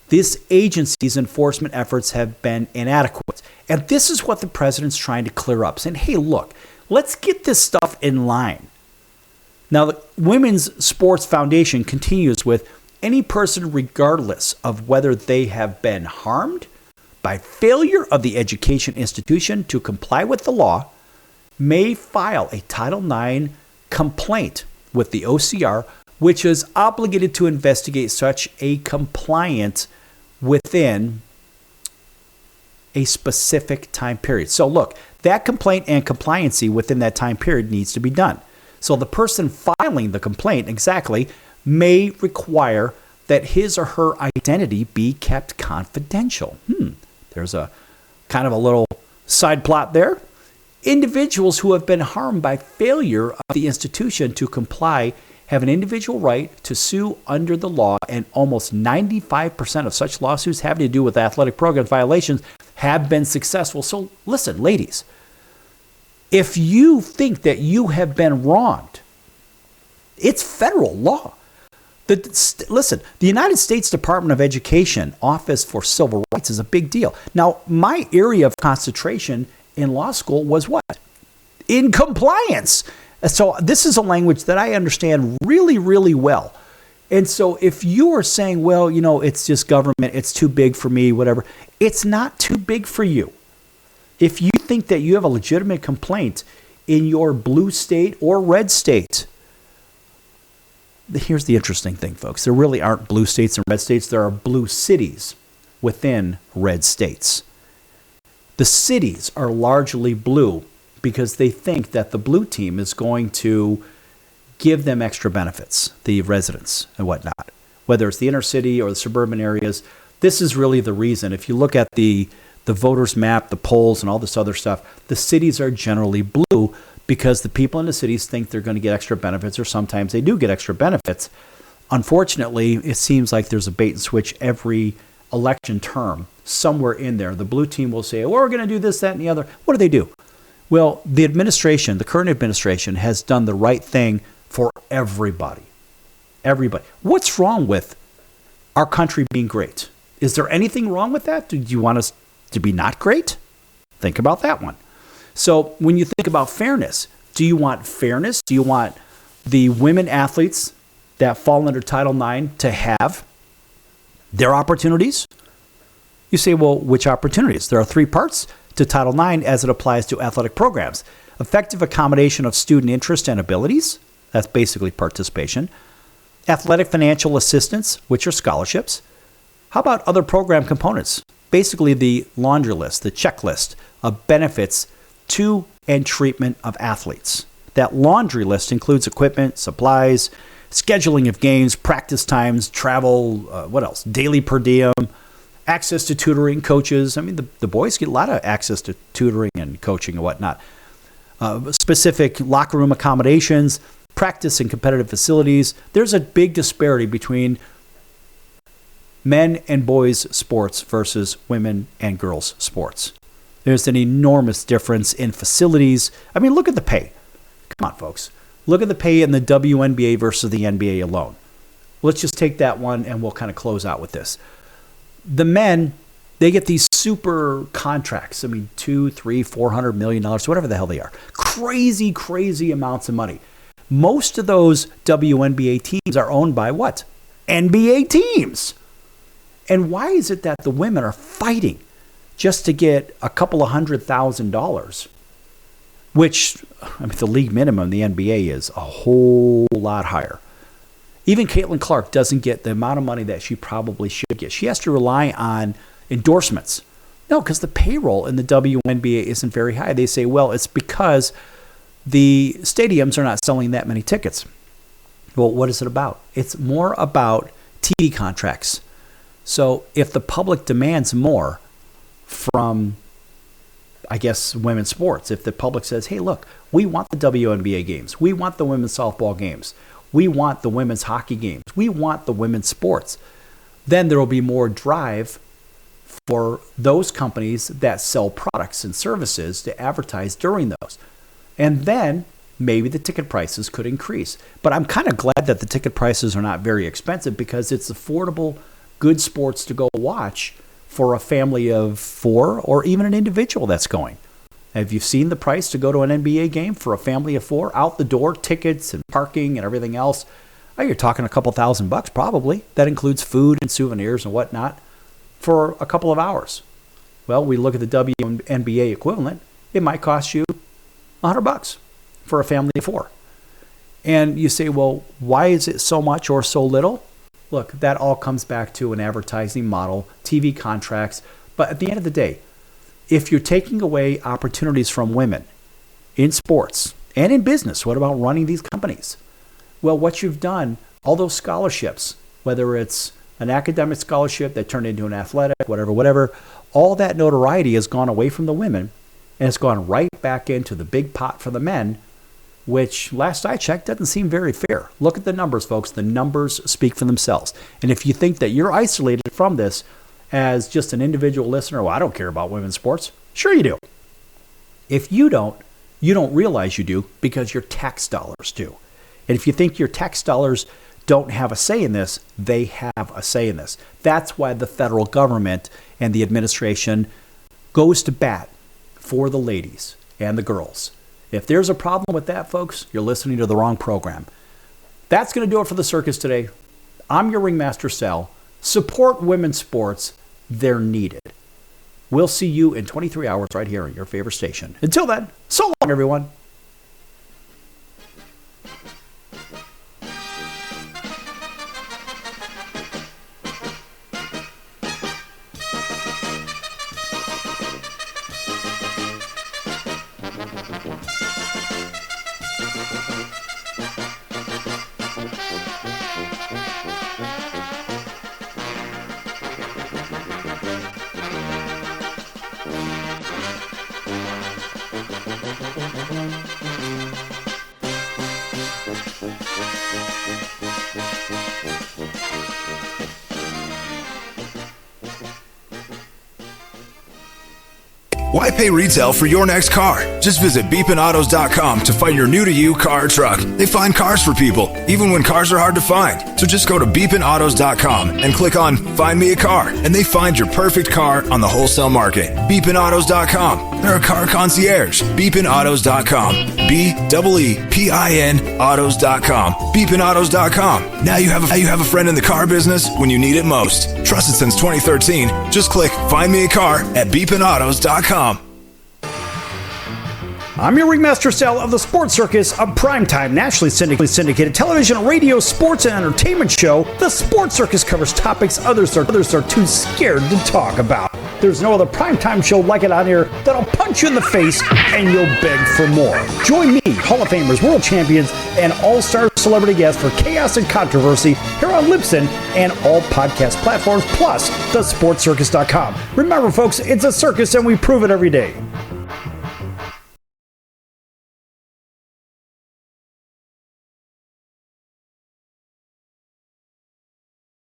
this agency's enforcement efforts have been inadequate. And this is what the president's trying to clear up, saying, hey, look, let's get this stuff in line. Now, the Women's Sports Foundation continues with any person, regardless of whether they have been harmed by failure of the education institution to comply with the law, may file a Title IX complaint with the OCR, which is obligated to investigate such a compliance within a specific time period. So look, that complaint and compliancy within that time period needs to be done. So the person filing the complaint exactly may require that his or her identity be kept confidential. There's a kind of a little side plot there. Individuals who have been harmed by failure of the institution to comply have an individual right to sue under the law, and almost 95% of such lawsuits having to do with athletic program violations have been successful. So listen, ladies, if you think that you have been wronged, it's federal law. Listen, the United States Department of Education Office for Civil Rights is a big deal. Now, my area of concentration in law school was what? In compliance. So this is a language that I understand really, really well. And so if you are saying, well, you know, it's just government, it's too big for me, whatever, it's not too big for you. If you think that you have a legitimate complaint in your blue state or red state, here's the interesting thing, folks. There really aren't blue states and red states. There are blue cities within red states. The cities are largely blue because they think that the blue team is going to give them extra benefits, the residents and whatnot, whether it's the inner city or the suburban areas. This is really the reason. If you look at the voters map, the polls, and all this other stuff, the cities are generally blue because the people in the cities think they're going to get extra benefits, or sometimes they do get extra benefits. Unfortunately, it seems like there's a bait and switch every election term somewhere in there. The blue team will say, well, we're going to do this, that, and the other. What do? Well, the administration, the current administration, has done the right thing for everybody. Everybody. What's wrong with our country being great? Is there anything wrong with that? Do you want us to be not great? Think about that one. So when you think about fairness, do you want fairness? Do you want the women athletes that fall under Title IX to have their opportunities? You say, well, which opportunities? There are three parts to Title IX as it applies to athletic programs. effective accommodation of student interest and abilities, that's basically participation, athletic financial assistance, which are scholarships. How about other program components? Basically the laundry list, the checklist of benefits to and treatment of athletes. That laundry list includes equipment, supplies, scheduling of games, practice times, travel, what else? Daily per diem, access to tutoring, coaches. I mean, the boys get a lot of access to tutoring and coaching and whatnot. Specific locker room accommodations, practice and competitive facilities. There's a big disparity between men and boys sports versus women and girls sports. There's an enormous difference in facilities. I mean, look at the pay. Come on, folks. Look at the pay in the WNBA versus the NBA alone. Let's just take that one and we'll kind of close out with this. The men, they get these super contracts. I mean, $200, $300, $400 million, whatever the hell they are. Crazy, crazy amounts of money. Most of those WNBA teams are owned by what? NBA teams. And why is it that the women are fighting just to get a couple of $100,000, which, I mean, the league minimum in the NBA is a whole lot higher. Even Caitlin Clark doesn't get the amount of money that she probably should get. She has to rely on endorsements. No, because the payroll in the WNBA isn't very high. They say, well, it's because the stadiums are not selling that many tickets. Well, what is it about? It's more about TV contracts. So if the public demands more from, I guess, women's sports, if the public says, hey, look, we want the WNBA games, we want the women's softball games, we want the women's hockey games, we want the women's sports, then there will be more drive for those companies that sell products and services to advertise during those. And then maybe the ticket prices could increase. But I'm kind of glad that the ticket prices are not very expensive because it's affordable, good sports to go watch for a family of 4 or even an individual that's going. Have you seen the price to go to an NBA game for a family of 4? Out the door, tickets and parking and everything else. Oh, you're talking a couple $1,000 probably. That includes food and souvenirs and whatnot for a couple of hours. Well, we look at the WNBA equivalent. It might cost you $100 for a family of 4. And you say, well, why is it so much or so little? Look, that all comes back to an advertising model, TV contracts. But at the end of the day, if you're taking away opportunities from women in sports and in business, what about running these companies? Well, what you've done, all those scholarships, whether it's an academic scholarship that turned into an athletic, whatever, all that notoriety has gone away from the women and it's gone right back into the big pot for the men, which last I checked doesn't seem very fair. Look at the numbers, folks. The numbers speak for themselves. And if you think that you're isolated from this as just an individual listener, well, I don't care about women's sports. Sure you do. If you don't realize you do because your tax dollars do. And if you think your tax dollars don't have a say in this, they have a say in this. That's why the federal government and the administration goes to bat for the ladies and the girls. If there's a problem with that, folks, you're listening to the wrong program. That's going to do it for the circus today. I'm your ringmaster, Sal. Support women's sports. They're needed. We'll see you in 23 hours right here on your favorite station. Until then, so long, everyone. Why pay retail for your next car? Just visit beepinautos.com to find your new-to-you car or truck. They find cars for people, even when cars are hard to find. So just go to beepinautos.com and click on Find Me a Car, and they find your perfect car on the wholesale market. Beepinautos.com. They're a car concierge. Beepinautos.com. BEEPIN autos.com. Beepinautos.com. Now you have a friend in the car business when you need it most. Trusted since 2013. Just click Find Me a Car at beepinautos.com. I'm your ringmaster Sal of the Sports Circus, a primetime nationally syndicated television, radio, sports, and entertainment show. The Sports Circus covers topics others are too scared to talk about. There's no other primetime show like it on here that'll punch you in the face and you'll beg for more. Join me, Hall of Famers, world champions, and all-star celebrity guests for chaos and controversy here on Libsyn and all podcast platforms, plus thesportscircus.com. Remember, folks, it's a circus and we prove it every day.